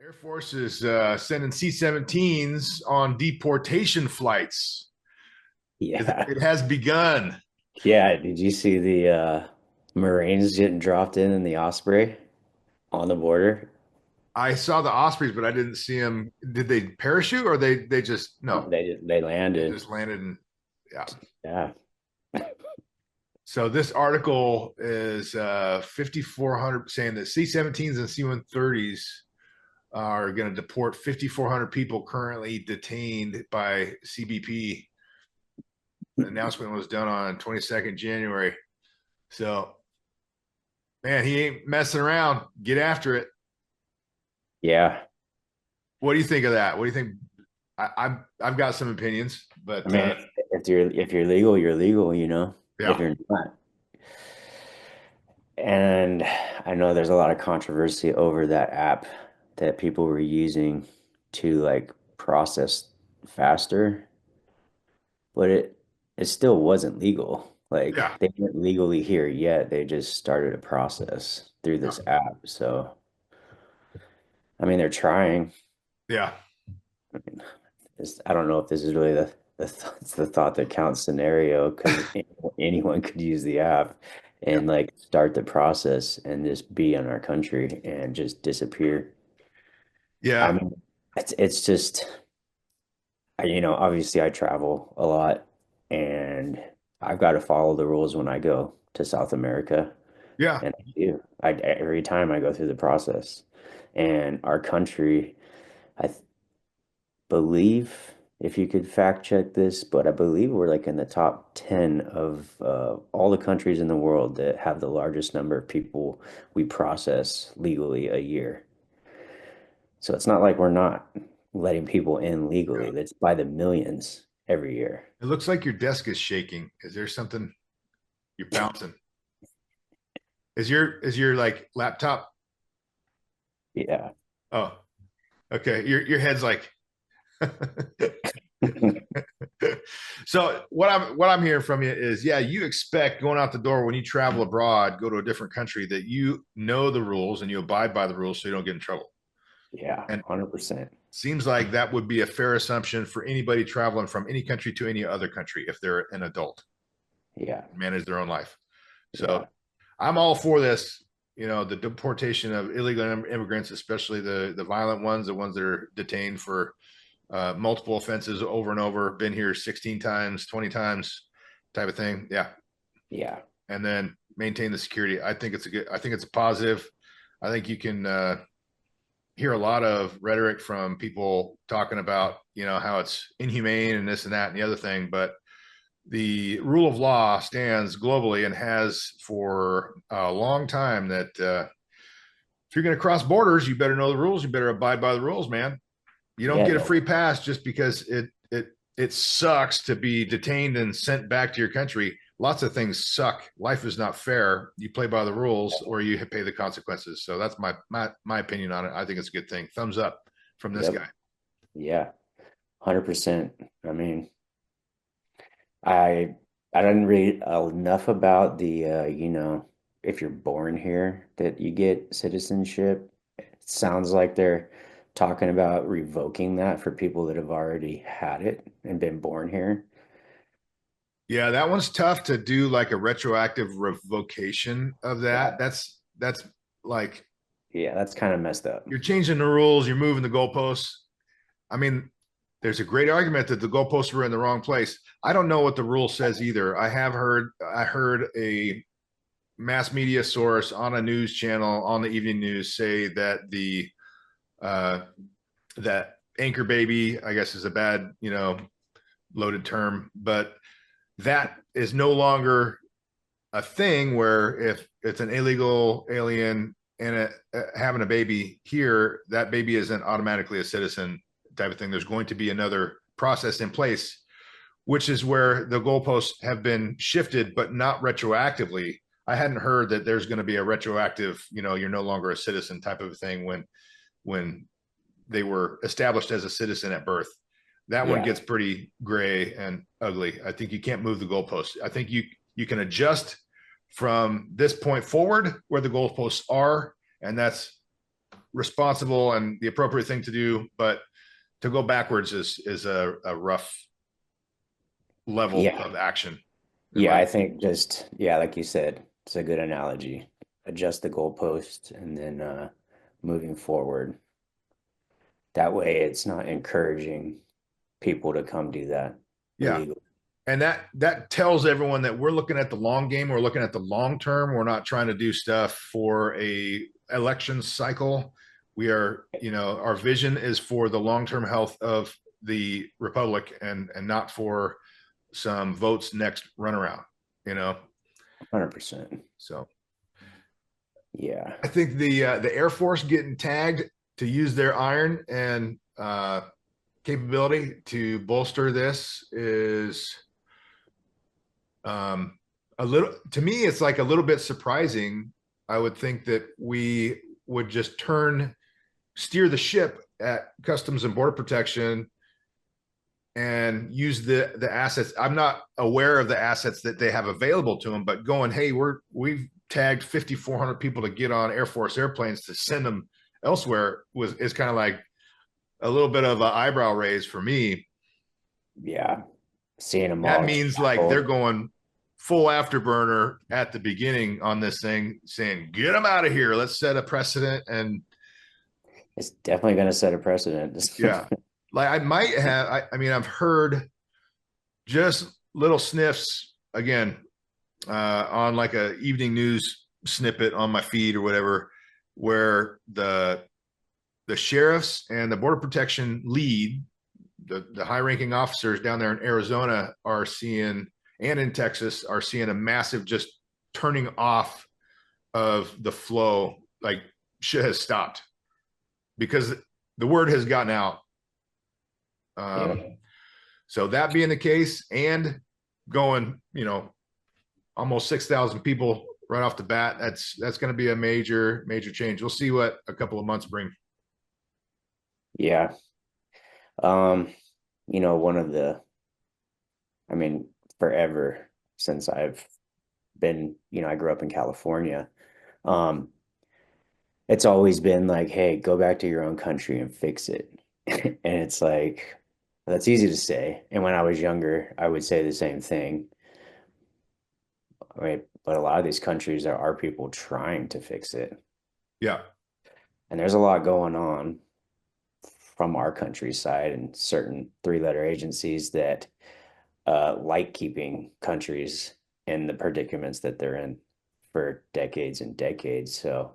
Air Force is sending C-17s on deportation flights. Yeah. It has begun. Yeah. Did you see the Marines getting dropped in the Osprey on the border? I saw the Ospreys, but I didn't see them. Did they parachute or they just no? They They landed. just landed and yeah. Yeah. So this article is 5,400 saying that C-17s and C-130s are going to deport 5,400 people currently detained by CBP. The announcement was done on 22nd January. So man, he ain't messing around. Get after it. Yeah. What do you think of that? What do you think? I've got some opinions, I but mean, if you're legal, you're legal, If yeah, you're not. And I know there's a lot of controversy over that app that people were using to like process faster, but it still wasn't legal. Like yeah, they weren't legally here yet. They just started a process through yeah, this app. So, I mean, they're trying. yeah, I mean, I don't know if this is really it's the thought that counts scenario because anyone could use the app yeah, and like start the process and just be in our country and just disappear. I yeah, mean, it's just obviously I travel a lot and I've got to follow the rules when I go to South America, yeah. and I do. Every time I go through the process, and our country, I believe, if you could fact check this, but I believe we're like in the top 10 of all the countries in the world that have the largest number of people we process legally a year. So it's not like we're not letting people in legally. That's by the millions every year. It looks like your desk is shaking. Is there something you're bouncing? Is your like laptop? Yeah. Oh, okay. Your head's like. So what I'm hearing from you is, yeah, you expect going out the door when you travel abroad, go to a different country, that you know the rules and you abide by the rules so you don't get in trouble. Yeah, And 100%. seems like that would be a fair assumption for anybody traveling from any country to any other country if they're an adult, Yeah. manage their own life. So Yeah. I'm all for this. The deportation of illegal immigrants, especially the violent ones, the ones that are detained for multiple offenses over and over, been here 16 times, 20 times, type of thing. Yeah, Yeah. and then maintain the security. I think it's a good. I think it's a positive. I think you can hear a lot of rhetoric from people talking about how it's inhumane and this and that and the other thing, but the rule of law stands globally and has for a long time that if you're going to cross borders, you better know the rules. You better abide by the rules, man. You don't Yeah. get a No. free pass just because it sucks to be detained and sent back to your country. Lots of things suck. Life is not fair. You play by the rules or you pay the consequences. So that's my opinion on it. I think it's a good thing. Thumbs up from this Yep. guy. Yeah. 100%. I mean, I I didn't read enough about the if you're born here that you get citizenship. It sounds like they're talking about revoking that for people that have already had it and been born here. Yeah, that one's tough to do, like a retroactive revocation of that. Yeah. That's like Yeah, that's kind of messed up. you're changing the rules, you're moving the goalposts. I mean, there's a great argument that the goalposts were in the wrong place. I don't know what the rule says either. I heard a mass media source on a news channel on the evening news say that the uh, that anchor baby, I guess, is a bad loaded term, but that is no longer a thing where if it's an illegal alien and having a baby here, that baby isn't automatically a citizen type of thing. There's going to be another process in place, which is where the goalposts have been shifted, but not retroactively. I hadn't heard that there's going to be a retroactive, you're no longer a citizen type of thing when they were established as a citizen at birth. That one Yeah. gets pretty gray and ugly. I think you can't move the goalposts. I think you can adjust from this point forward where the goalposts are, and that's responsible and the appropriate thing to do, but to go backwards is a rough level Yeah. of action in Yeah, my I think just yeah, like you said, it's a good analogy. Adjust the goalpost and then moving forward. That way it's not encouraging people to come do that yeah. illegally. And that tells everyone that we're looking at the long game, we're looking at the long term. We're not trying to do stuff for a election cycle. We are, our vision is for the long-term health of the republic and not for some votes next runaround, you know. 100%. So Yeah. I think the Air Force getting tagged to use their iron and capability to bolster this is a little, to me, it's like a little bit surprising. I would think that we would just steer the ship at Customs and Border Protection and use the assets. I'm not aware of the assets that they have available to them, but going, hey, we've tagged 5,400 people to get on Air Force airplanes to send them elsewhere is kind of like a little bit of an eyebrow raise for me. Yeah. Seeing them That all means like they're tackled. going full afterburner at the beginning on this thing, saying, get them out of here. Let's set a precedent. And It's definitely going to set a precedent. yeah, like I might have, I mean, I've heard just little sniffs again on like a evening news snippet on my feed or whatever, where the sheriffs and the border protection lead, the high ranking officers down there in Arizona are seeing, and in Texas are seeing a massive just turning off of the flow. Like shit has stopped because the word has gotten out. Yeah. So that being the case, and going, almost 6,000 people right off the bat, that's going to be a major change. We'll see what a couple of months bring. Yeah. Um, one of I mean, forever since I've been, I grew up in California. Um, it's always been like, hey, go back to your own country and fix it. And it's like, that's easy to say. And when I was younger, I would say the same thing. Right. But a lot of these countries, there are people trying to fix it. Yeah. And there's a lot going on from our countryside and certain three-letter agencies that like keeping countries in the predicaments that they're in for decades and decades. So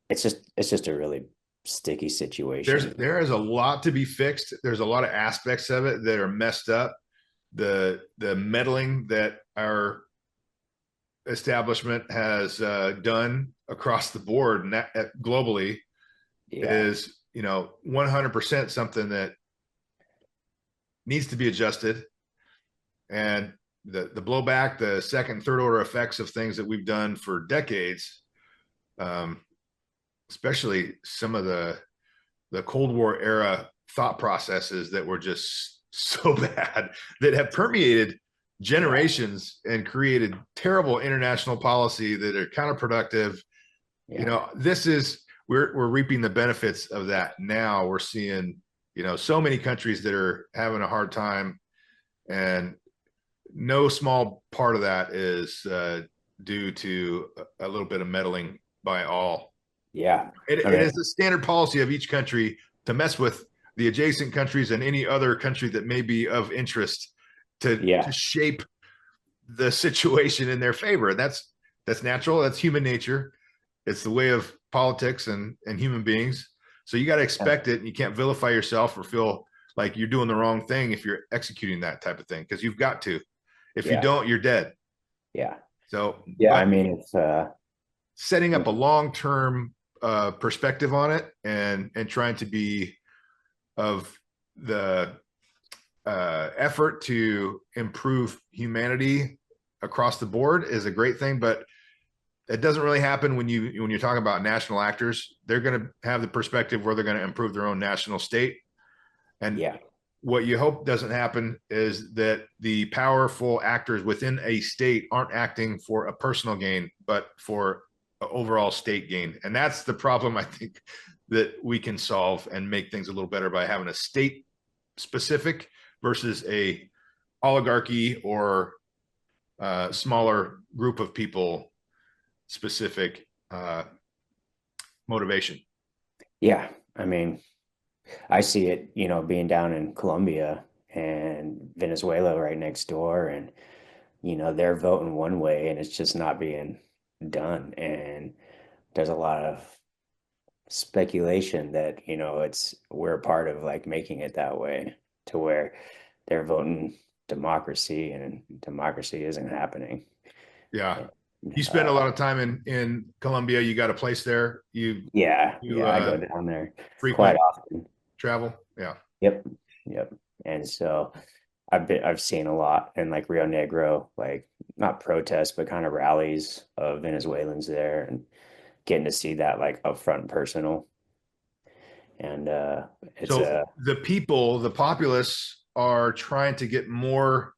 it's just a really sticky situation. There is a lot to be fixed. There's a lot of aspects of it that are messed up. The meddling that our establishment has done across the board and globally Yeah. is 100% something that needs to be adjusted. And the blowback, the second, third order effects of things that we've done for decades, um, especially some of the Cold War era thought processes that were just so bad that have permeated Yeah. generations and created terrible international policy that are counterproductive. Yeah. This is we're reaping the benefits of that now. We're seeing, so many countries that are having a hard time, and no small part of that is due to a little bit of meddling by all. Yeah. I It is mean, the standard policy of each country to mess with the adjacent countries and any other country that may be of interest to yeah. shape the situation in their favor. That's natural. That's human nature. It's the way of politics and human beings. So you got to expect it, and you can't vilify yourself or feel like you're doing the wrong thing if you're executing that type of thing, because you've got to. If you Yeah. don't, you're dead. Yeah. So, Yeah. I but mean, it's setting you up a know, long term perspective on it and trying to be of the effort to improve humanity across the board is a great thing, but it doesn't really happen when you're talking about national actors. They're going to have the perspective where they're going to improve their own national state, and yeah. what you hope doesn't happen is that the powerful actors within a state aren't acting for a personal gain, but for overall state gain. And that's the problem I think that we can solve and make things a little better by having a state specific versus a oligarchy or smaller group of people specific motivation. Yeah, I mean, I see it, being down in Colombia and Venezuela right next door, and they're voting one way and it's just not being done. And there's a lot of speculation that, we're a part of like making it that way to where they're voting democracy and democracy isn't happening. Yeah. And, You spend a lot of time in Colombia. You got a place there. yeah, You yeah, I go down there quite frequent often. travel. Yeah. Yep, yep. And so I've seen a lot in like Rio Negro, like not protests, but kind of rallies of Venezuelans there and getting to see that like up front and personal. And it's So a the people, the populace, are trying to get more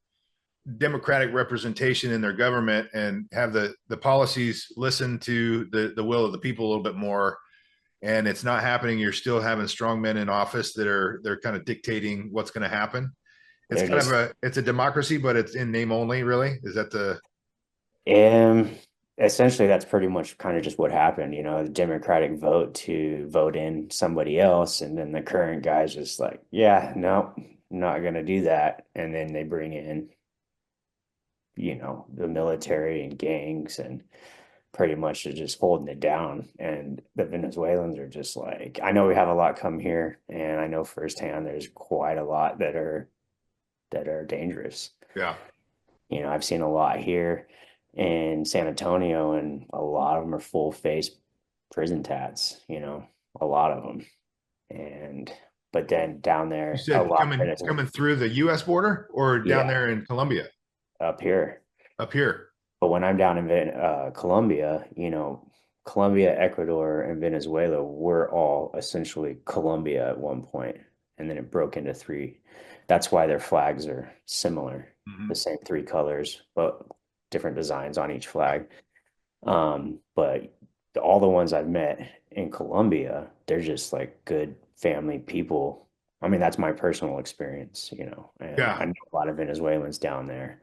democratic representation in their government and have the policies listen to the will of the people a little bit more. And it's not happening. You're still having strong men in office that are they're kind of dictating what's going to happen. It's they're kind of just it's a democracy, but it's in name only. Really, is that the um essentially that's pretty much kind of just what happened, the Democratic vote to vote in somebody else, and then the current guy's just like, yeah, no, not gonna do that. And then they bring in, the military and gangs and pretty much are just holding it down. And the Venezuelans are just like, I know we have a lot come here, and I know firsthand there's quite a lot that are dangerous. yeah I've seen a lot here in San Antonio, and a lot of them are full face prison tats, a lot of them. And, but then down you there, a said lot of Venezuela, coming through the U.S. border or down yeah, there in Colombia up here. up here? But when I'm down in Colombia, Colombia, Ecuador, and Venezuela were all essentially Colombia at one point, and then it broke into three. That's why their flags are similar, Mm-hmm. the same three colors, but different designs on each flag. But all the ones I've met in Colombia, they're just like good family people. I mean, that's my personal experience, and Yeah, I know a lot of Venezuelans down there.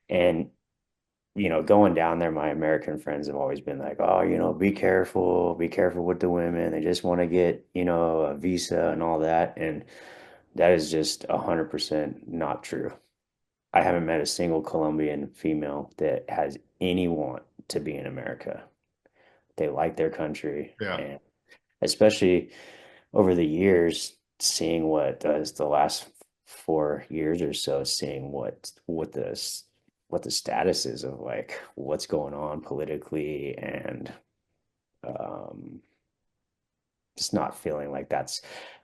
And going down there, my American friends have always been like, oh, be careful with the women. They just want to get, a visa and all that. And that is just 100% not true. I haven't met a single Colombian female that has any want to be in America. They like their country, yeah, and especially over the years, seeing what does the last 4 years or so, seeing what the status is of like what's going on politically, and um, just not feeling like that's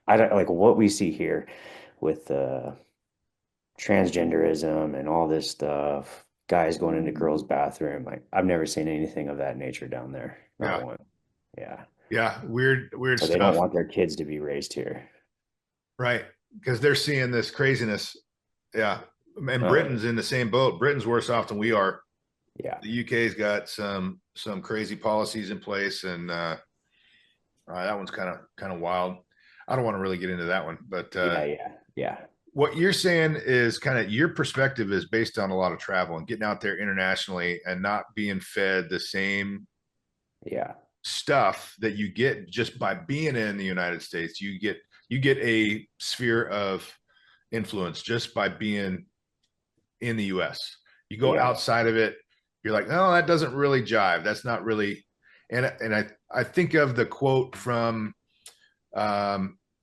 I don't like what we see here with transgenderism and all this stuff. Guys going into girls' bathroom, like I've never seen anything of that nature down there. Not yeah, one. Yeah. yeah. Weird So they don't stuff, want their kids to be raised here. right? Because they're seeing this craziness. Yeah, and Uh, Britain's in the same boat. Britain's worse off than we are. yeah. The UK's got some crazy policies in place, and that one's kind of wild. I don't want to really get into that one, but Yeah. Yeah. Yeah. what you're saying is kind of your perspective is based on a lot of travel and getting out there internationally and not being fed the same Yeah. stuff that you get just by being in the United States. You get a sphere of influence just by being in the US. You go Yeah. outside of it, you're like, no, that doesn't really jive. That's not really. And I think of the quote from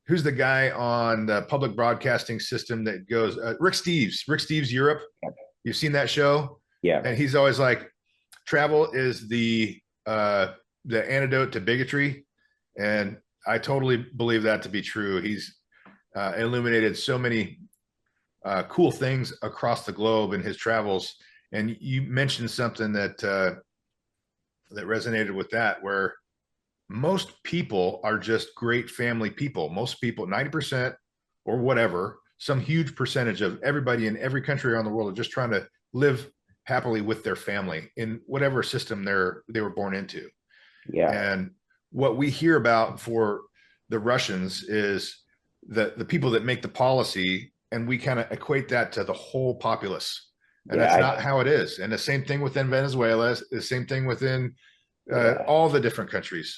who's the guy on the public broadcasting system that goes Rick Steves Europe. You've seen that show, Yeah. and he's always like, travel is the antidote to bigotry, and I totally believe that to be true. He's illuminated so many cool things across the globe in his travels. And you mentioned something that resonated with that, where most people are just great family people. Most people, 90% or whatever, some huge percentage of everybody in every country around the world are just trying to live happily with their family in whatever system they were born into. Yeah. And what we hear about for the Russians is the people that make the policy, and we kind of equate that to the whole populace. And Yeah, that's not how it is. And the same thing within Venezuela, the same thing within yeah. all the different countries.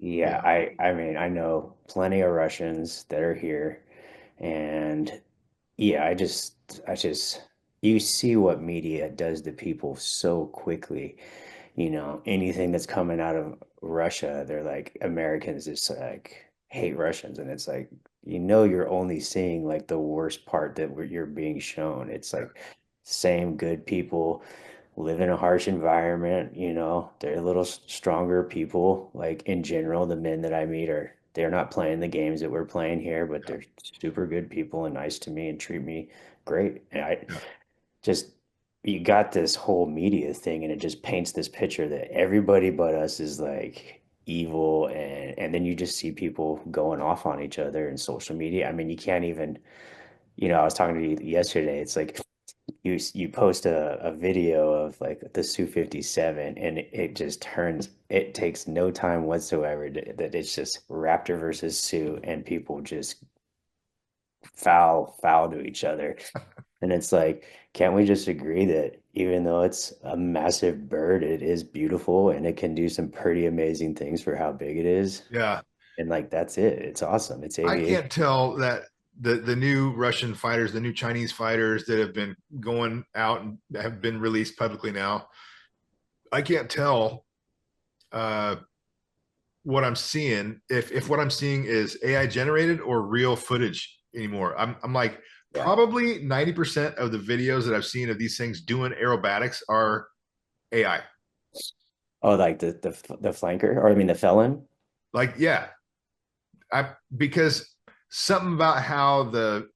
Yeah, Yeah. I mean, I know plenty of Russians that are here, and yeah, I just you see what media does to people so quickly. Anything that's coming out of Russia, they're like Americans just like hate Russians, and it's like you're only seeing like the worst part that you're being shown. It's like same good people live in a harsh environment, they're a little stronger people. Like in general, the men that I meet they're not playing the games that we're playing here, but Yeah. they're super good people and nice to me and treat me great. And I Yeah. just you got this whole media thing and it just paints this picture that everybody but us is like evil and then you just see people going off on each other in social media. I mean, you can't even, I was talking to you yesterday. It's like you post a video of like the Su-57 and it just it takes no time whatsoever that it's just Raptor versus Sue and people just foul to each other. And it's like, can't we just agree that even though it's a massive bird, it is beautiful and it can do some pretty amazing things for how big it is? Yeah. And like that's it. It's awesome. It's I aviation. can't tell that the new Russian fighters, the new Chinese fighters that have been going out and have been released publicly now, I can't tell uh, what I'm seeing if what I'm seeing is AI generated or real footage anymore. I'm like Yeah. probably 90% of the videos that I've seen of these things doing aerobatics are AI. Oh, like the flanker, or I mean the felon. Like, yeah, I because something about how the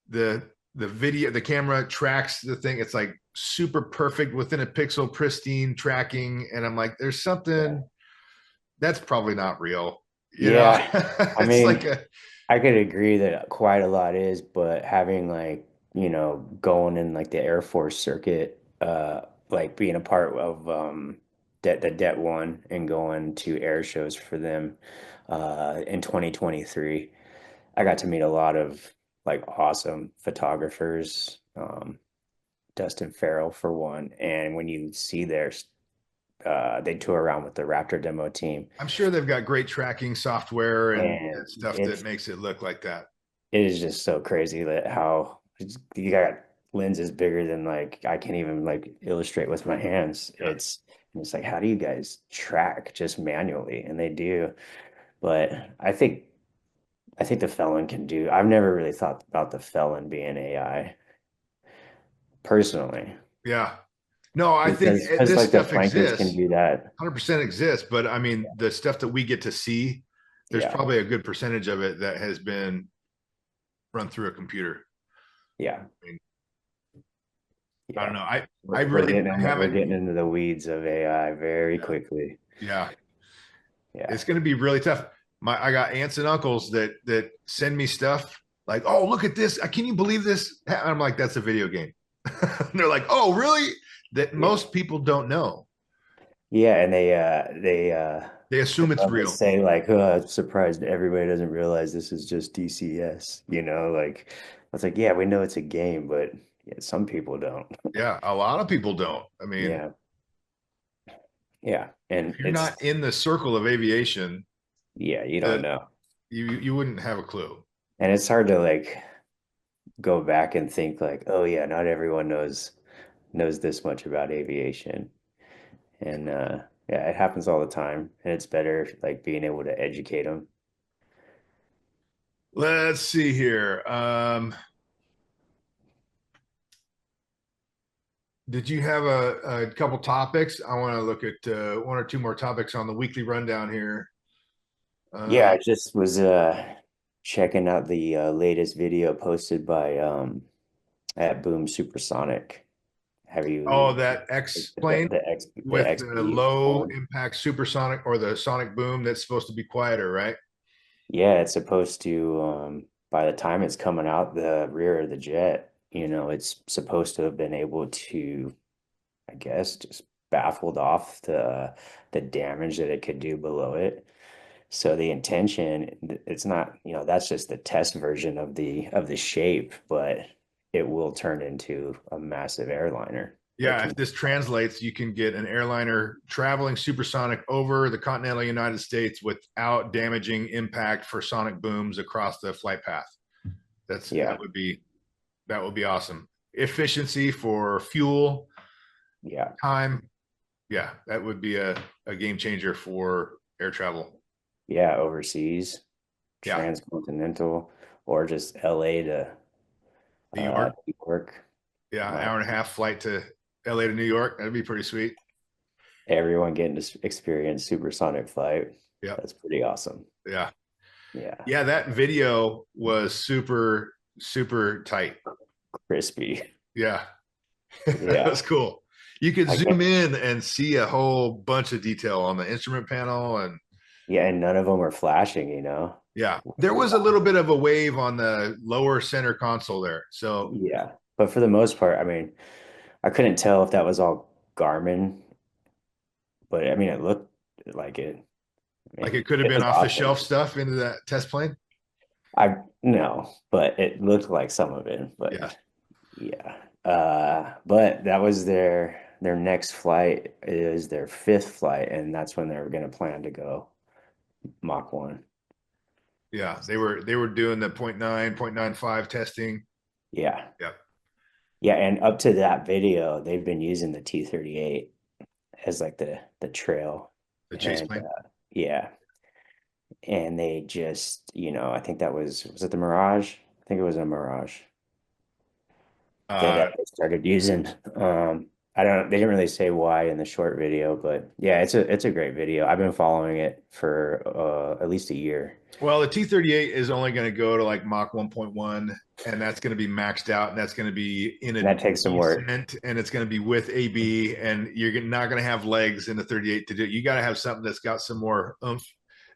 the video the camera tracks the thing, it's like super perfect within a pixel, pristine tracking, and I'm like, there's Yeah. something that's probably not real, you know. Yeah. I It's like mean, a I could agree that quite a lot is, but having like, going in like the Air Force circuit, like being a part of the Det One and going to air shows for them in 2023. I got to meet a lot of like awesome photographers, Dustin Farrell for one, and when you see they tour around with the Raptor demo team, I'm sure they've got great tracking software and and stuff that it's makes it look like that. it is just so crazy that how you got lenses bigger than like I can't even like illustrate with my hands. Yeah. It's like how do you guys track just manually? And they do, but I think the felon can do. I've never really thought about the felon being AI personally Yeah. No, I think because this like the stuff flankers can exists, do that. 100% exists, but I mean, the stuff that we get to see, there's Yeah, probably a good percentage of it that has been run through a computer. yeah, I mean, I don't yeah. know. I We're really getting I we're haven't. getting into the weeds of AI very Yeah. quickly. Yeah. Yeah, It's going to be really tough. I got aunts and uncles that send me stuff like, "Oh, look at this! Can you believe this?" And I'm like, "That's a video game." They're like, "Oh, really?" That yeah. most people don't know. Yeah, and They they assume it's love to real. say like, "Oh, I'm surprised everybody doesn't realize this is just DCS." Like I was like, "Yeah, we know it's a game, but yeah, some people don't." Yeah, a lot of people don't. I mean, Yeah, yeah, and if you're it's not in the circle of aviation, yeah, you don't that know, you wouldn't have a clue. and it's hard to like go back and think like, "Oh yeah, not everyone knows this much about aviation," and yeah, it happens all the time, and it's better like being able to educate them. Let's see here. Did you have a couple topics? I want to look at one or two more topics on the weekly rundown here. Yeah, Uh, I just was checking out the latest video posted by at Boom Supersonic. Have oh, you that X the plane the with the XB low one? impact supersonic or the sonic boom that's supposed to be quieter, right? Yeah, it's supposed to by the time it's coming out the rear of the jet, it's supposed to have been able to, I guess, just baffled off the damage that it could do below it. So the intention, it's not, that's just the test version of the shape, but it will turn into a massive airliner that Yeah, can. if this translates, you can get an airliner traveling supersonic over the continental United States without damaging impact for sonic booms across the flight path. That's Yeah, that would be awesome. Efficiency for fuel, yeah, time. Yeah, that would be a game changer for air travel. yeah, overseas, Yeah, transcontinental, or just LA to New York. New York. Yeah, Uh, hour and a half flight to LA to New York. That'd be pretty sweet. Everyone getting to experience supersonic flight. Yeah, That's pretty awesome. yeah, Yeah, yeah. That video was super tight. crispy. Yeah, that Yeah, was cool. You could I zoom get. in and see a whole bunch of detail on the instrument panel, and Yeah, and none of them are flashing. yeah, Which there is was a little bit of a wave on the lower center console there. So yeah. But for the most part, I mean, I couldn't tell if that was all Garmin, but I mean, it looked like it. I like mean, it could have it been was off the awesome. shelf stuff into that test plane. I no, but it looked like some of it. But Yeah. yeah, but that was their next flight is their fifth flight, and that's when they were going to plan to go Mach 1. Yeah, they were doing the 0.9, 0.95 testing. Yeah. Yep. Yeah, and up to that video, they've been using the T-38 as like the trail. The chase And plane. yeah, and they just, I think that was it the Mirage? I think it was a Mirage that Uh, they started using. I don't, they didn't really say why in the short video, but yeah, it's a great video. I've been following it for at least a year. well, the T-38 is only going to go to like Mach 1.1, and that's going to be maxed out, and that's going to be in And a that takes some work. descent, and it's going to be with AB, and you're not going to have legs in the 38 to do it. You got to have something that's got some more oomph.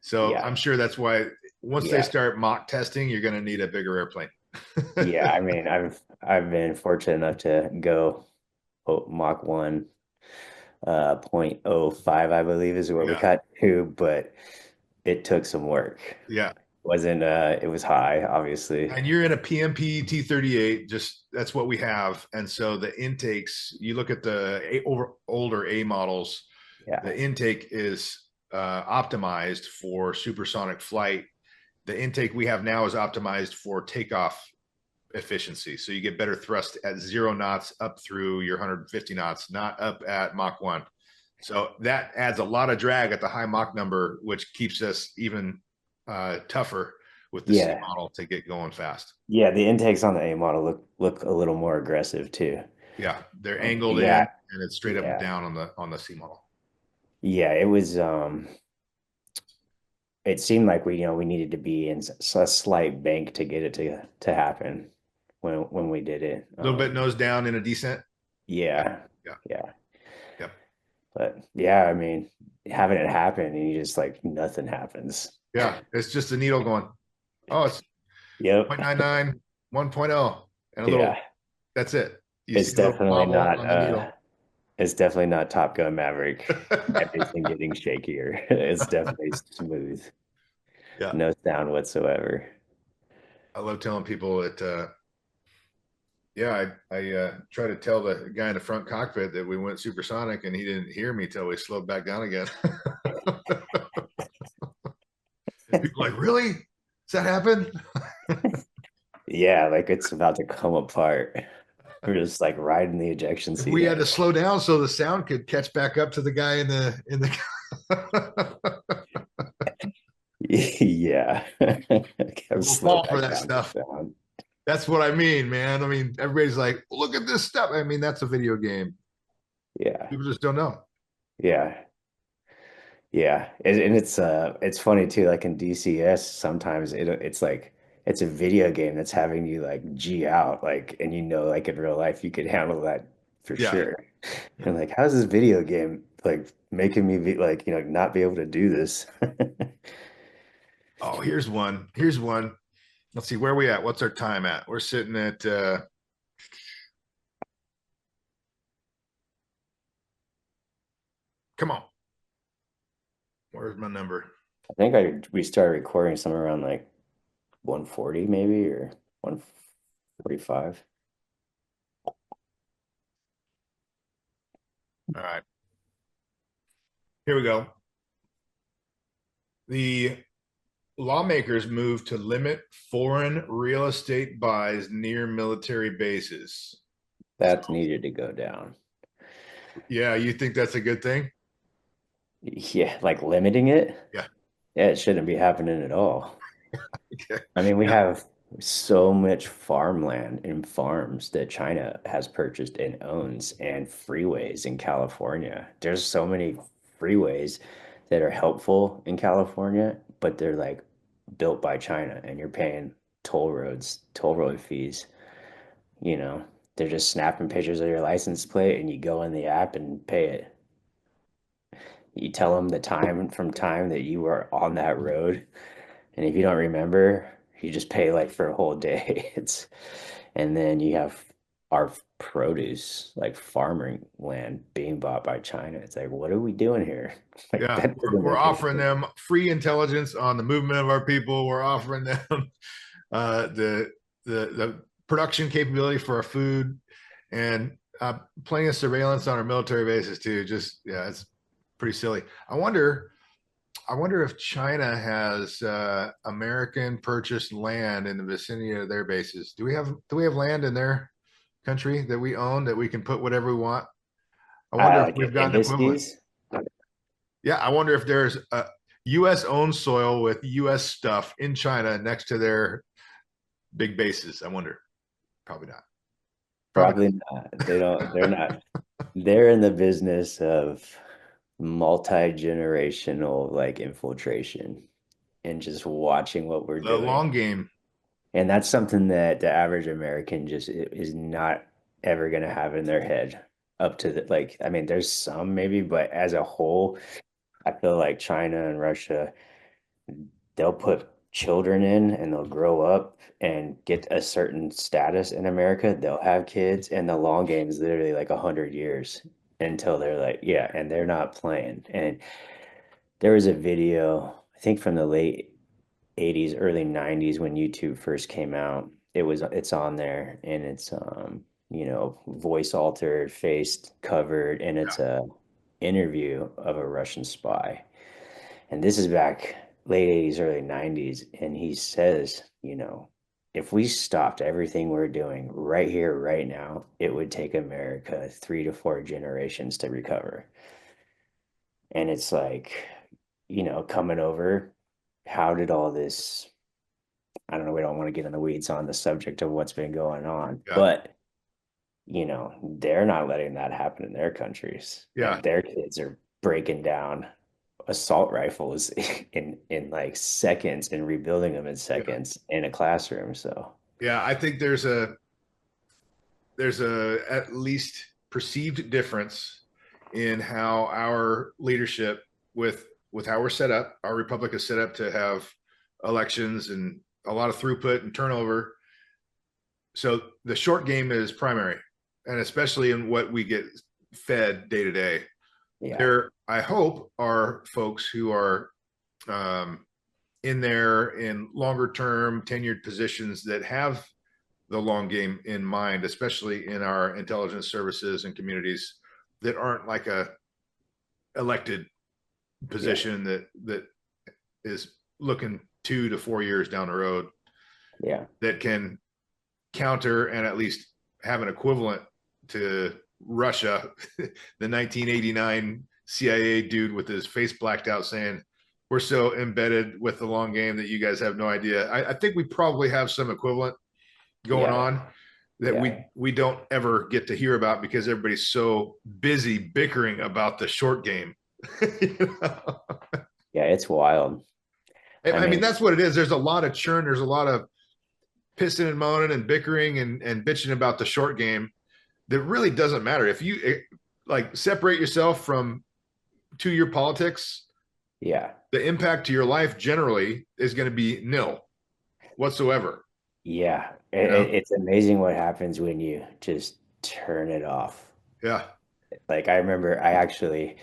So Yeah. I'm sure that's why once they Yeah. start mock testing, you're going to need a bigger airplane. Yeah. I mean, I've been fortunate enough to go Mach 1 .05, I believe is what we Yeah, got to, but it took some work. yeah. Wasn't it was high, obviously. And you're in a PMP T-38, just that's what we have. And so the intakes, you look at the older A models, Yeah. the intake is optimized for supersonic flight. The intake we have now is optimized for takeoff efficiency. So you get better thrust at 0 knots up through your 150 knots, not up at Mach 1. So that adds a lot of drag at the high Mach number, which keeps us even tougher with the C Yeah. model to get going fast. Yeah, the intakes on the A model look a little more aggressive too. Yeah, they're angled in Yeah. and it's straight up and Yeah. down on the C model. Yeah, it was it seemed like we needed to be in a slight bank to get it to happen when we did it. A little bit nose down in a descent. Yeah, Yeah. yeah, Yeah. yeah, But yeah, I mean, having it happen and you just like nothing happens. yeah. It's just a needle going. Oh, it's Yep. 0.99, 1.0, and a Yeah. little. That's it. You see It's a little definitely wobble not on the needle. it's definitely not Top Gun Maverick. Everything getting shakier. It's definitely smooth. Yeah, No sound whatsoever. I love telling people that. Yeah, I try to tell the guy in the front cockpit that we went supersonic, and he didn't hear me till we slowed back down again. People like, really? Does that happen? Yeah, like it's about to come apart. We're just like riding the ejection If seat we had to anyway. slow down so the sound could catch back up to the guy in the Yeah. Gotta we'll slow fall for back that down to stuff. sound. That's what I mean, man. I mean, everybody's like, look at this stuff. I mean, that's a video game. Yeah. People just don't know. Yeah. Yeah. And it's funny too, like in DCS, sometimes it's like it's a video game that's having you like G out, like and like in real life you could handle that for Yeah. sure. And like, how's this video game like making me be like, not be able to do this? Oh, here's one. Here's one. Let's see, where are we at? What's our time at? We're sitting at Come on. Where's my number? I think we started recording somewhere around like 140 maybe or 145. All right. Here we go. The lawmakers moved to limit foreign real estate buys near military bases. That needed to go down. Yeah, you think that's a good thing? Yeah, like limiting it. Yeah. Yeah, it shouldn't be happening at all. Okay. I mean, we Yeah. have so much farmland and farms that China has purchased and owns, and freeways in California. There's so many freeways that are helpful in California, but they're like built by China, and you're paying toll road fees. You know, they're just snapping pictures of your license plate, and you go in the app and pay it. You tell them the time from time that you were on that road, and if you don't remember, you just pay like for a whole day. It's and then you have our produce, like farming land being bought by China. It's like, what are we doing here? Like Yeah. that doesn't We're make any offering sense. them free intelligence on the movement of our people. We're offering them uh, the the production capability for our food and plenty of surveillance on our military bases too. Just yeah, it's pretty silly. I wonder if China has American purchased land in the vicinity of their bases. Do we have land in their country that we own that we can put whatever we want? I wonder if Like we've got an equivalent. embassies, Yeah, I wonder if there's a U.S. owned soil with U.S. stuff in China next to their big bases. I wonder. Probably not. Probably probably not. They don't, they're not, they're in the business of multi-generational like infiltration and just watching what we're not. The doing. long game. And that's something that the average American just is not ever going to have in their head up to the like, I mean, there's some maybe, but as a whole, I feel like China and Russia, they'll put children in and they'll grow up and get a certain status in America. They'll have kids, and the long game is literally like 100 years until they're like, yeah, and they're not playing. And there was a video, I think from the late 80s, early 90s when YouTube first came out. It's on there and it's voice altered, face covered, and Yeah, it's a interview of a Russian spy. And this is back late 80s, early 90s, and he says, if we stopped everything we're doing right here, right now, it would take America 3 to 4 generations to recover. And it's like, coming over, how did all this I don't know, we don't want to get in the weeds on the subject of what's been going on, yeah, but they're not letting that happen in their countries, yeah, and their kids are breaking down assault rifles in like seconds and rebuilding them in yeah, seconds in a classroom. So yeah. I think there's a at least perceived difference in how our leadership with how we're set up. Our republic is set up to have elections and a lot of throughput and turnover. So the short game is primary, and especially in what we get fed day to day. yeah, There, I hope, are folks who are um, in there in longer term tenured positions that have the long game in mind, especially in our intelligence services and communities that aren't like a elected yeah, position that is looking 2 to 4 years down the road yeah, that can counter and at least have an equivalent to Russia, the 1989 CIA dude with his face blacked out saying, "We're so embedded with the long game that you guys have no idea." I think we probably have some equivalent going yeah, on that yeah, we don't ever get to hear about because everybody's so busy bickering about the short game. You know? yeah. It's wild. I I mean, mean, that's what it is. There's a lot of churn. There's a lot of pissing and moaning and bickering and bitching about the short game that really doesn't matter. If you like separate yourself from 2 year politics, yeah, the impact to your life generally is going to be nil whatsoever. yeah. You know? It's amazing what happens when you just turn it off. Yeah. Like I remember, I actually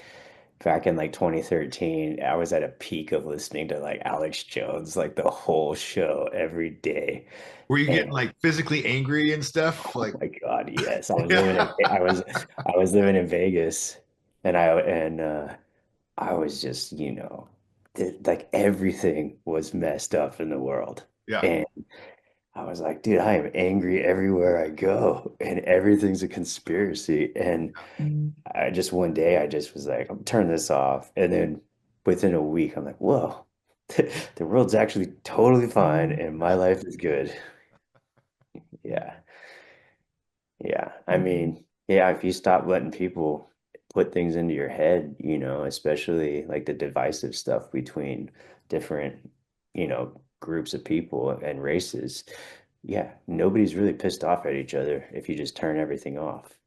back in like 2013, I was at a peak of listening to like Alex Jones, like the whole show every day. Were you And getting like physically angry and stuff? oh Like, my God, yes. I was living in yeah, I was living in Vegas, and I was just, like everything was messed up in the world. yeah, And I was like, dude, I am angry everywhere I go, and everything's a conspiracy. And I just one day I just was like, I'm turning this off. And then within a week, I'm like, whoa, the world's actually totally fine and my life is good. Yeah. Yeah. I mean, yeah, if you stop letting people put things into your head, especially like the divisive stuff between different, groups of people and races, yeah, nobody's really pissed off at each other if you just turn everything off.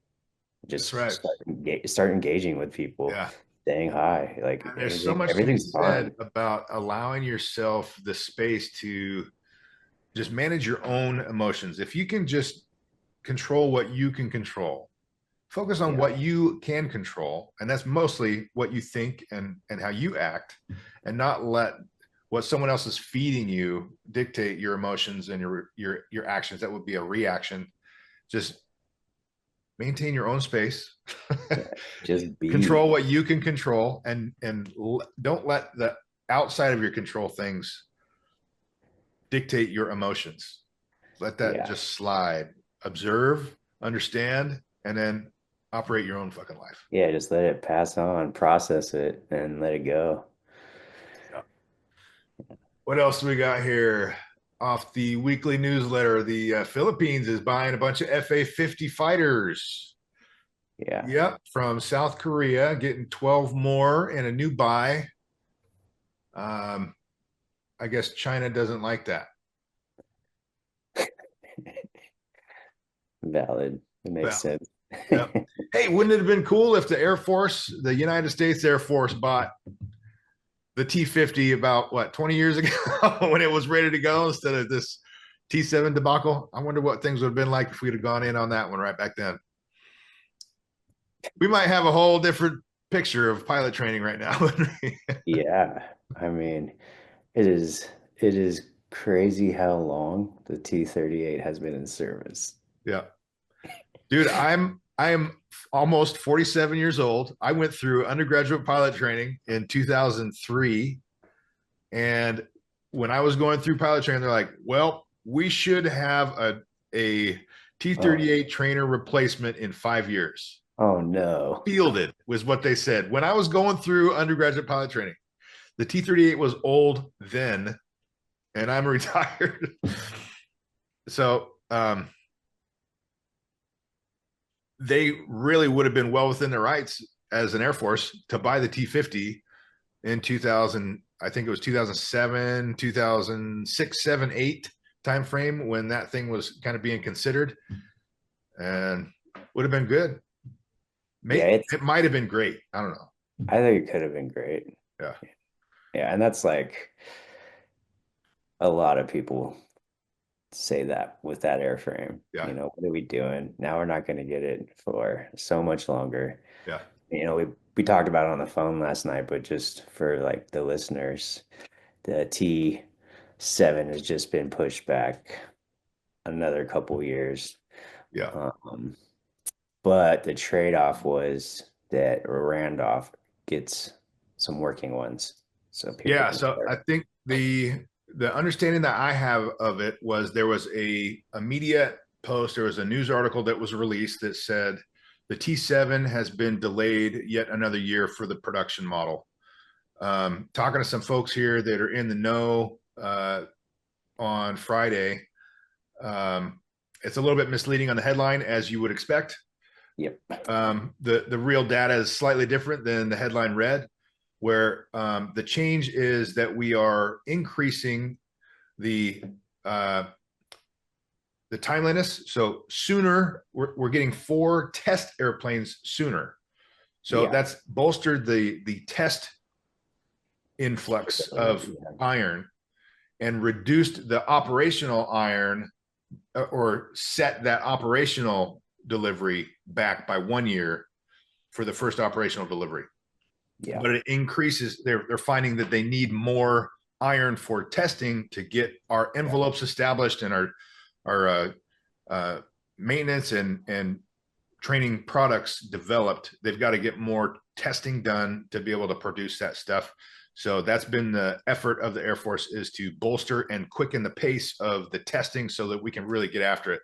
that's Just right. start engaging with people, Yeah. saying hi, like And there's so much to be everything's said fine. about allowing yourself the space to just manage your own emotions. If you can just control what you can control, focus on Yeah, what you can control, and that's mostly what you think and how you act, and not let what someone else is feeding you dictate your emotions and your actions. That would be a reaction. Just maintain your own space. yeah. Just Control be. what you can control, and don't let the outside of your control things dictate your emotions. Let that Yeah, just slide. Observe, understand, and then operate your own fucking life. yeah. Just let it pass on, process it, and let it go. Yeah. What else do we got here? Off the weekly newsletter, the Philippines is buying a bunch of FA-50 fighters. Yeah. Yep, from South Korea, getting 12 more and a new buy. Um, I guess China doesn't like that. Valid. It makes Well, sense. yep. Hey, wouldn't it have been cool if the Air Force, the United States Air Force, bought the T-50 about what 20 years ago when it was ready to go instead of this T-7 debacle? I wonder what things would have been like if we'd have gone in on that one right back then. We might have a whole different picture of pilot training right now. Yeah. I mean, it is crazy how long the T-38 has been in service. Yeah, dude, I'm almost 47 years old. I went through undergraduate pilot training in 2003, and when I was going through pilot training, they're like, "Well, we should have a Oh, T-38 trainer replacement in 5 years." oh no. Fielded was what they said. When I was going through undergraduate pilot training, the T-38 was old then, and I'm retired. So they really would have been well within their rights as an Air Force to buy the T-50 in 2000. I think it was 2007, 2006, 7, 8 time frame when that thing was kind of being considered, and would have been good. Yeah, It might have been great. I don't know. I think it could have been great. Yeah, Yeah, and that's like a lot of people say that with that airframe. yeah, What are we doing? Now we're not going to get it for so much longer. yeah, We talked about it on the phone last night, but just for like the listeners, the T7 has just been pushed back another couple years. yeah. Um, but the trade-off was that Randolph gets some working ones, so people Yeah, can so I start. think the understanding that I have of it was there was a media post, there was a news article that was released that said the T7 has been delayed yet another year for the production model. Talking to some folks here that are in the know on Friday, um, it's a little bit misleading on the headline, as you would expect. Yep. The real data is slightly different than the headline read, where the change is that we are increasing the uh, the timeliness. So sooner, we're getting 4 test airplanes sooner. So Yeah. that's bolstered the test influx of Yeah. iron and reduced the operational iron, or set that operational delivery back by 1 year for the first operational delivery. Yeah. but it increases. They're finding that they need more iron for testing to get our Yeah. envelopes established and our uh, maintenance and training products developed. They've got to get more testing done to be able to produce that stuff. So that's been the effort of the Air Force, is to bolster and quicken the pace of the testing so that we can really get after it.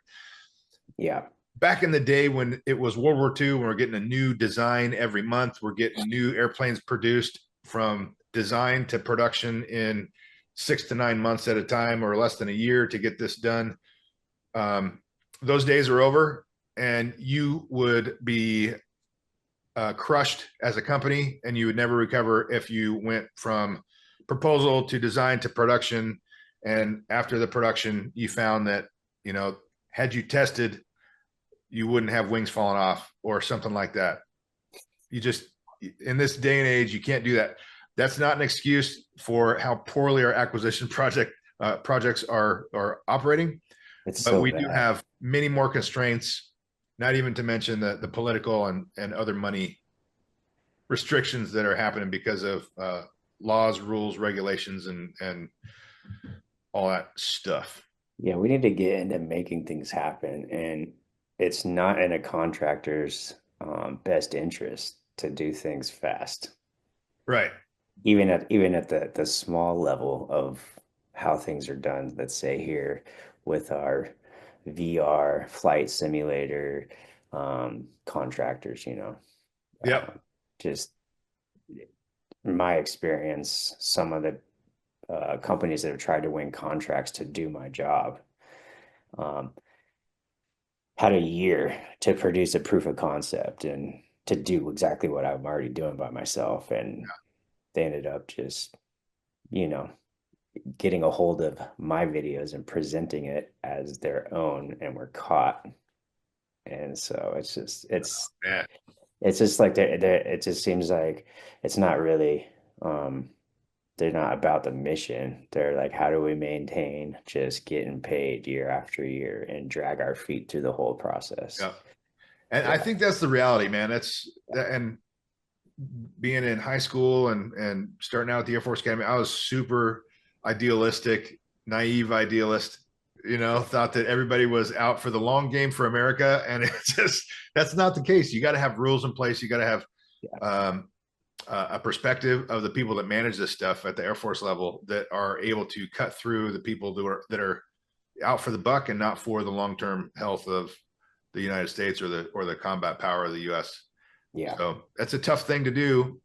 Yeah. Back in the day when it was World War II, when we're getting a new design every month, we're getting new airplanes produced from design to production in 6 to 9 months at a time, or less than a year to get this done. Um, those days are over, and you would be crushed as a company, and you would never recover if you went from proposal to design to production. And after the production, you found that, had you tested, you wouldn't have wings falling off or something like that. You just, in this day and age, you can't do that. That's not an excuse for how poorly our acquisition projects are operating, It's but so we do bad. have many more constraints, not even to mention the political and other money restrictions that are happening because of laws, rules, regulations, and all that stuff. Yeah, we need to get into making things happen, and it's not in a contractor's best interest to do things fast. Right. Even at the small level of how things are done, let's say here with our VR flight simulator contractors, Yep. just in my experience, some of the companies that have tried to win contracts to do my job um, had a year to produce a proof of concept and to do exactly what I'm already doing by myself. And they ended up just, you know, getting a hold of my videos and presenting it as their own and were caught. And so Yeah. it's just like it just seems like it's not really they're not about the mission. They're like, how do we maintain just getting paid year after year and drag our feet through the whole process? Yeah. And I Yeah. think that's the reality, man. And being in high school and starting out at the Air Force Academy, I was super idealistic, naive idealist. Thought that everybody was out for the long game for America, and it's just that's not the case. You got to have rules in place. You got to have Yeah. um, a perspective of the people that manage this stuff at the Air Force level that are able to cut through the people that are out for the buck and not for the long term health of the United States or the combat power of the U.S. Yeah. So that's a tough thing to do.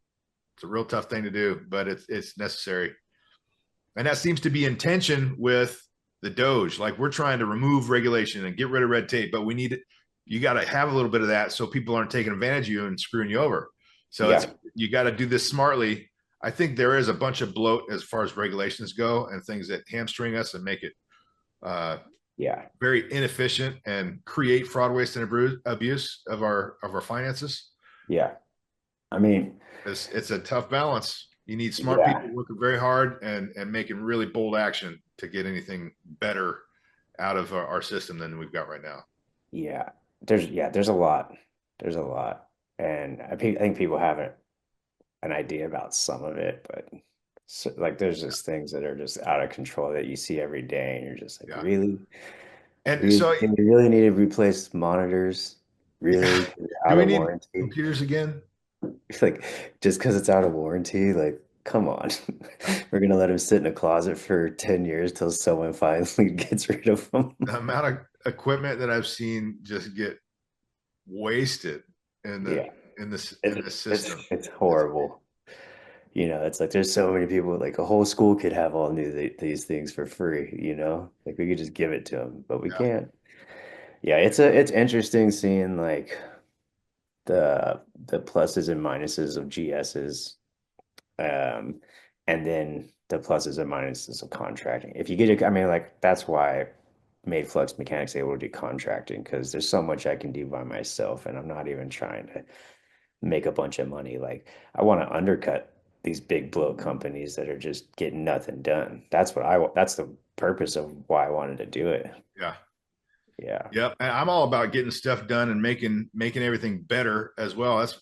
It's a real tough thing to do, but it's necessary. And that seems to be in tension with the Doge. Like, we're trying to remove regulation and get rid of red tape, but you got to have a little bit of that so people aren't taking advantage of you and screwing you over. So Yeah. you got to do this smartly. I think there is a bunch of bloat as far as regulations go and things that hamstring us and make it uh, Yeah. very inefficient and create fraud, waste, and abuse of our finances. Yeah. I mean, It's a tough balance. You need smart people yeah. working very hard and making really bold action to get anything better out of our system than we've got right now. Yeah. There's a lot. There's a lot. And I think people have an idea about some of it, but so, like there's just things that are just out of control that you see every day, and you're just like, Yeah. really? And We so, do we really need to replace monitors? yeah, Really? 'Cause they're do out we of need warranty? computers again? Like just because it's out of warranty, like come on. We're gonna let them sit in a closet for 10 years till someone finally gets rid of them. The amount of equipment that I've seen just get wasted in the Yeah, in this system. it's It's horrible. It's like there's so many people, like a whole school could have all new these things for free, Like we could just give it to them, but we yeah, can't. Yeah, it's interesting seeing like the pluses and minuses of GSs, um, and then the pluses and minuses of contracting. If you get it, I mean, like that's why I made Flux Mechanics able to do contracting because there's so much I can do by myself, and I'm not even trying to make a bunch of money. Like I want to undercut these big blow companies that are just getting nothing done. That's the purpose of why I wanted to do it. yeah. Yeah. Yep. And I'm all about getting stuff done and making everything better as well. That's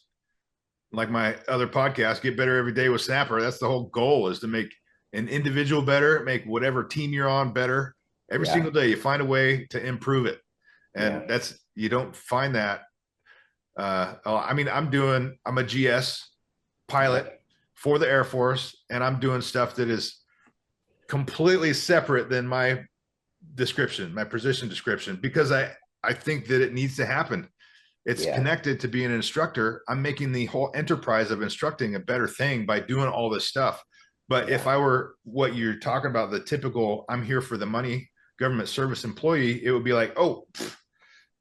like my other podcast, Get Better Every Day with Snapper. That's the whole goal, is to make an individual better, make whatever team you're on better. Every Yeah, single day, you find a way to improve it. yeah, And that's, you don't find that. I mean, I'm a GS yeah, pilot for the Air Force, and I'm doing stuff that is completely separate than my description, my position description, because I think that it needs to happen. It's yeah, connected to being an instructor. I'm making the whole enterprise of instructing a better thing by doing all this stuff. But if yeah. I were what you're talking about, the typical I'm here for the money government service employee, it would be like, oh,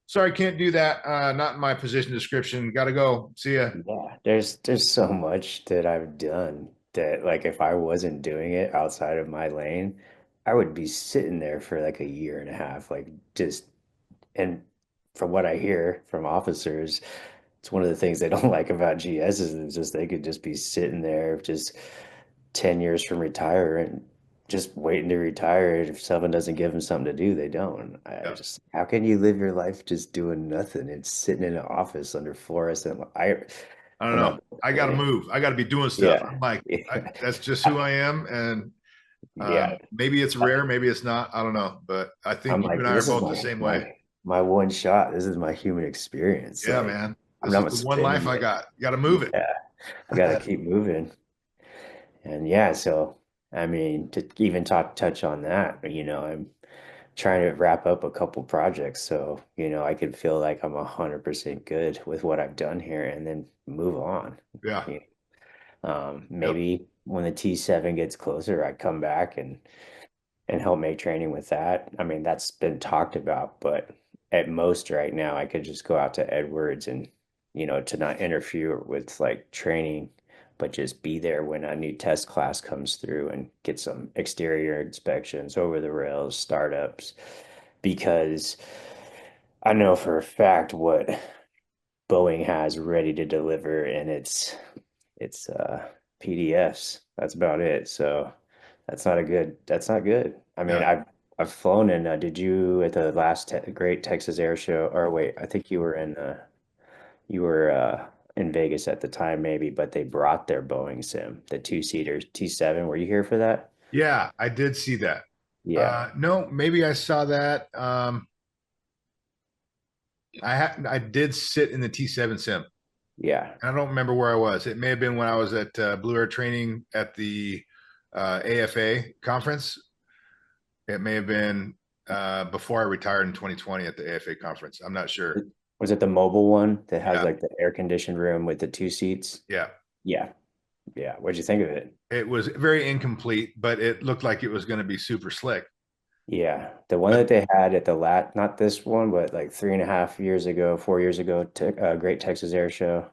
sorry, can't do that. Not in my position description. Got to go. See ya. Yeah, there's so much that I've done that like if I wasn't doing it outside of my lane, I would be sitting there for like a year and a half, like just and from what I hear from officers, it's one of the things they don't like about GS is just they could just be sitting there just 10 years from retire and just waiting to retire. If someone doesn't give them something to do, they don't. I Yeah. just, how can you live your life just doing nothing and sitting in an office under fluorescent? I don't I'm know. not, I got to move. I got to be doing stuff. yeah, I'm like, yeah, that's just who I am. And yeah. maybe it's rare, maybe it's not. I don't know. But I think I'm you like, and I are this is both the same way. my one shot. This is my human experience. Yeah, Like, man. I'm This is not the one life spending I it. got. You got to move it. Yeah, I gotta keep moving. And yeah, so I mean, to even touch on that, I'm trying to wrap up a couple projects so, I can feel like I'm 100% good with what I've done here and then move on. Yeah. You Yep. Maybe when the T7 gets closer, I come back and help make training with that. I mean, that's been talked about, but at most right now, I could just go out to Edwards and, to not interfere with like training, but just be there when a new test class comes through and get some exterior inspections over the rails, startups, because I know for a fact what Boeing has ready to deliver, and it's PDFs. That's about it. So that's not good. I mean, Yeah. I've flown in did you at the last te Great Texas Air Show, or wait, I think you were in Vegas at the time maybe, but they brought their Boeing sim, the two-seaters, T7. Were you here for that? Yeah. I did see that. Yeah. No, maybe I saw that. I did sit in the T7 sim. Yeah. I don't remember where I was. It may have been when I was at Blue Air Training at the AFA conference. It may have been before I retired in 2020 at the AFA conference. I'm not sure. Was it the mobile one that has Yeah, like the air conditioned room with the two seats? yeah. Yeah. Yeah. What'd you think of it? It was very incomplete, but it looked like it was going to be super slick. Yeah, the one But that they had at the not this one, but like 3.5 years ago, 4 years ago, Great Texas Air Show,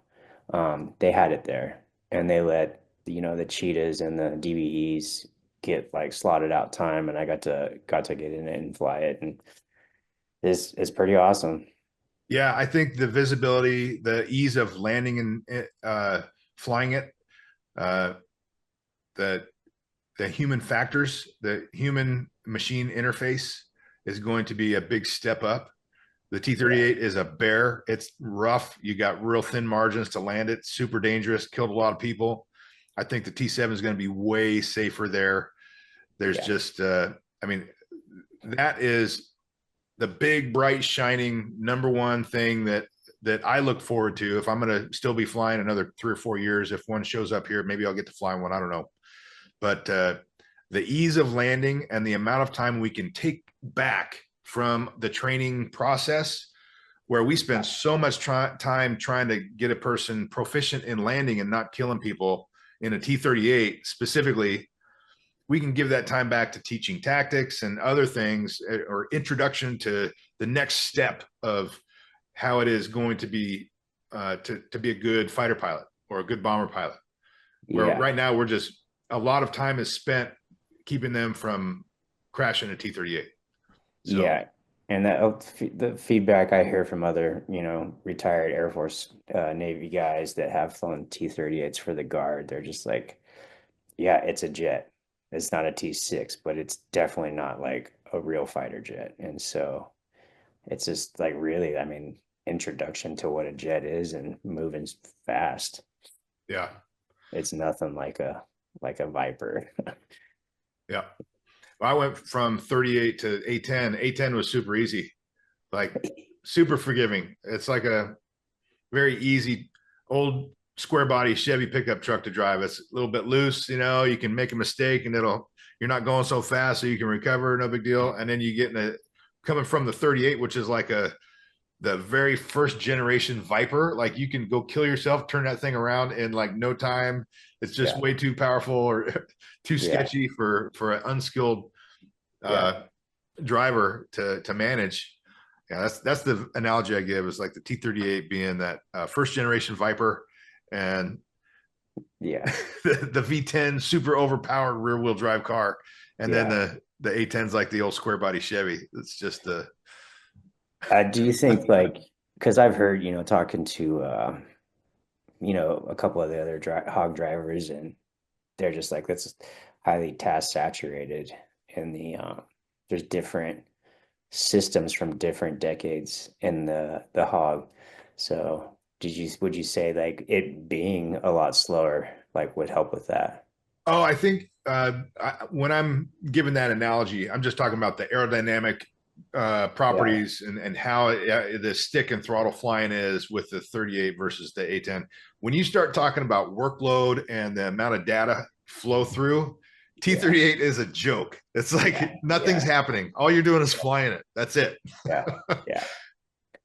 they had it there, and they let the cheetahs and the DVEs get like slotted out time, and I got to get in it and fly it, and it's pretty awesome. yeah, I think the visibility, the ease of landing and flying it, uh, the the human factors, the human machine interface is going to be a big step up. The Yeah, T-38 is a bear. It's rough. You got real thin margins to land it. Super dangerous. Killed a lot of people. I think the T-7 is going to be way safer there. There's yeah, just, I mean, that is the big, bright, shining number one thing that I look forward to. If I'm going to still be flying another 3 or 4 years, if one shows up here, maybe I'll get to fly one. I don't know, but the ease of landing and the amount of time we can take back from the training process, where we spend so much time trying to get a person proficient in landing and not killing people in a T-38 specifically, we can give that time back to teaching tactics and other things, or introduction to the next step of how it is going to be to be a good fighter pilot or a good bomber pilot. Where yeah, right now we're just, a lot of time is spent keeping them from crashing a T-38. So yeah. And that the feedback I hear from other, retired Air Force, Navy guys that have flown T-38s for the Guard, they're just like, yeah, it's a jet. It's not a T6, but it's definitely not like a real fighter jet. And so it's just like really, I mean, introduction to what a jet is and moving fast. Yeah. It's nothing like a Viper. Yeah. I went from 38 to A10. A10 was super easy, like super forgiving. It's like a very easy old square body Chevy pickup truck to drive. It's a little bit loose, you can make a mistake and you're not going so fast so you can recover, no big deal. And then you get in coming from the 38, which is like the very first generation Viper, like you can go kill yourself, turn that thing around in like no time. It's just Yeah, way too powerful or too yeah, sketchy for an unskilled yeah, uh, driver to manage. Yeah, that's the analogy I give is like the T-38 being that first generation Viper, and yeah. the V10 super overpowered rear wheel drive car, and then Yeah. the A10's like the old square body Chevy. It's just the Do you think like, because I've heard, talking to, a couple of the other hog drivers, and they're just like, that's highly task saturated, and there's different systems from different decades in the hog. So would you say like it being a lot slower, like would help with that? Oh, I think when I'm giving that analogy, I'm just talking about the aerodynamic Yeah, properties and how the stick and throttle flying is with the 38 versus the A10. When you start talking about workload and the amount of data flow through, yeah, T-38 is a joke. It's like yeah, nothing's yeah, happening. All you're doing is yeah, flying it. That's it. yeah, yeah,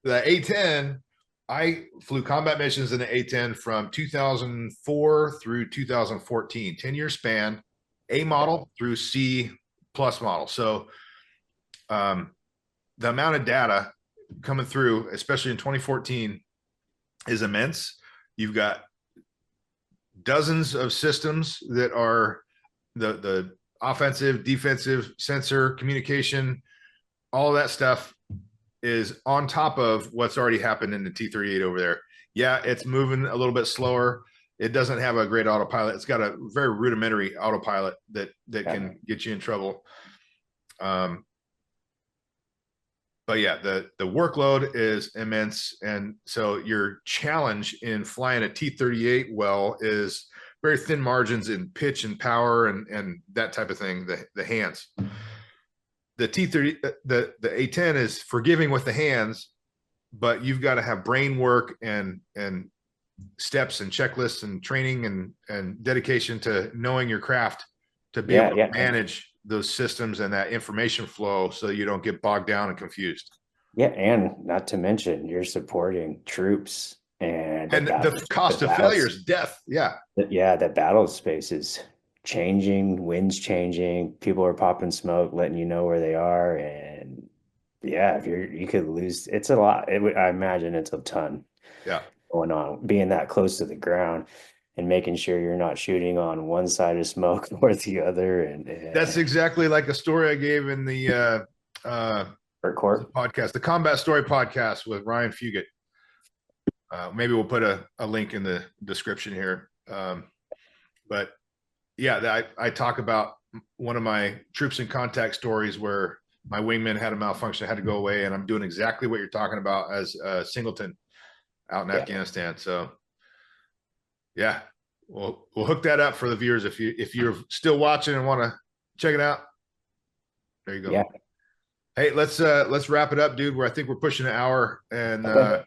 The A10, I flew combat missions in the A10 from 2004 through 2014, 10-year span, A yeah, model through C plus model. So um, the amount of data coming through, especially in 2014, is immense. You've got dozens of systems that are the offensive, defensive, sensor, communication, all of that stuff is on top of what's already happened in the T-38 over there. Yeah, it's moving a little bit slower. It doesn't have a great autopilot. It's got a very rudimentary autopilot that yeah, can get you in trouble. Um, but yeah, the workload is immense, and so your challenge in flying a T-38 well is very thin margins in pitch and power and that type of thing. The hands. The T-30, the A-10 is forgiving with the hands, but you've got to have brain work and steps and checklists and training and dedication to knowing your craft to be able yeah, to yeah, manage those systems and that information flow so you don't get bogged down and confused. yeah, and not to mention you're supporting troops and And the the cost of failure battles. is death. Yeah. Yeah, the battle space is changing, winds changing, people are popping smoke, letting you know where they are, and yeah, if you could lose, it's a lot. I imagine it's a ton Yeah. going on, being that close to the ground and making sure you're not shooting on one side of smoke or the other, That's and exactly like a story I gave in the for the court. podcast, the Combat Story podcast with Ryan Fugit. Maybe we'll put a link in the description here. But yeah, I talk about one of my troops in contact stories where my wingman had a malfunction, had to go away, and I'm doing exactly what you're talking about as Singleton out in Yeah. Afghanistan. So yeah, we'll hook that up for the viewers if you're still watching and want to check it out. There you go. Yeah. Hey, let's wrap it up, dude. Where I think we're pushing an hour. And Okay.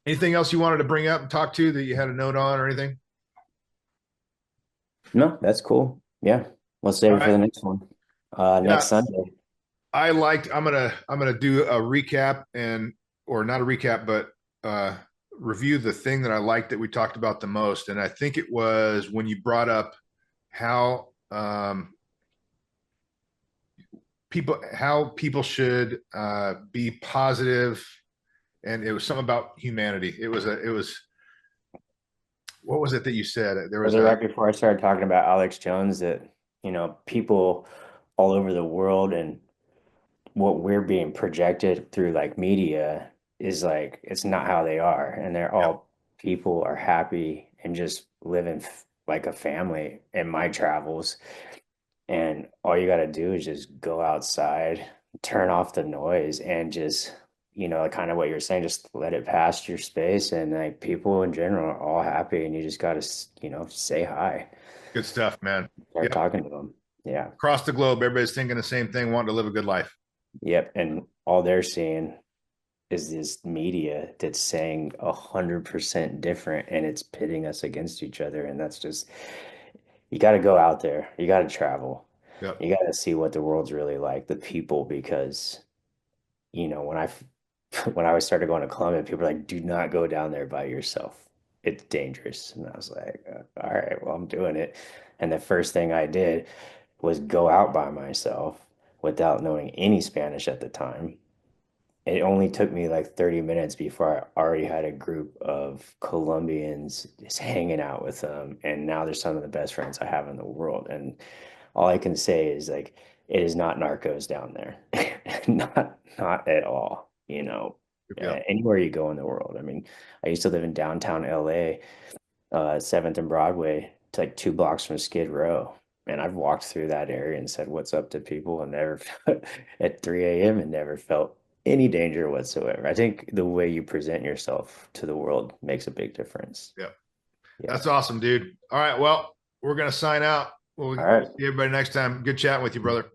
anything else you wanted to bring up and talk to that you had a note on or anything? No, that's cool. Yeah. Let's save All it for right. the next one. Next Yeah, Sunday. I'm gonna do a recap and or not a recap, but review the thing that I liked that we talked about the most. And I think it was when you brought up how people should be positive, and it was something about humanity. It was what was it that you said? There Was was it a right before I started talking about Alex Jones that, people all over the world and what we're being projected through like media is like it's not how they are, and they're yeah, all people are happy and just living like a family in my travels, and all you got to do is just go outside, turn off the noise, and just kind of what you're saying, just let it pass your space, and like people in general are all happy, and you just got to, say hi, Good stuff, man. start Yep. talking to them. Yeah. Across the globe, everybody's thinking the same thing, wanting to live a good life. Yep. And all they're seeing is this media that's saying 100% different, and it's pitting us against each other. And that's just, you got to go out there, you got to travel, Yep. you got to see what the world's really like, the people, because when when I started going to Colombia, people were like, do not go down there by yourself. It's dangerous. And I was like, all right, well, I'm doing it. And the first thing I did was go out by myself without knowing any Spanish at the time. It only took me like 30 minutes before I already had a group of Colombians just hanging out with them. And now they're some of the best friends I have in the world. And all I can say is like it is not narcos down there. Not at all, Yep. anywhere you go in the world. I mean, I used to live in downtown LA, 7th and Broadway, to like 2 blocks from Skid Row. And I've walked through that area and said what's up to people and never at 3 a.m. and never felt any danger whatsoever. I think the way you present yourself to the world makes a big difference. Yep. Yeah. That's awesome, dude. All right. Well, we're going to sign out. We'll All see right. everybody next time. Good chatting with you, brother.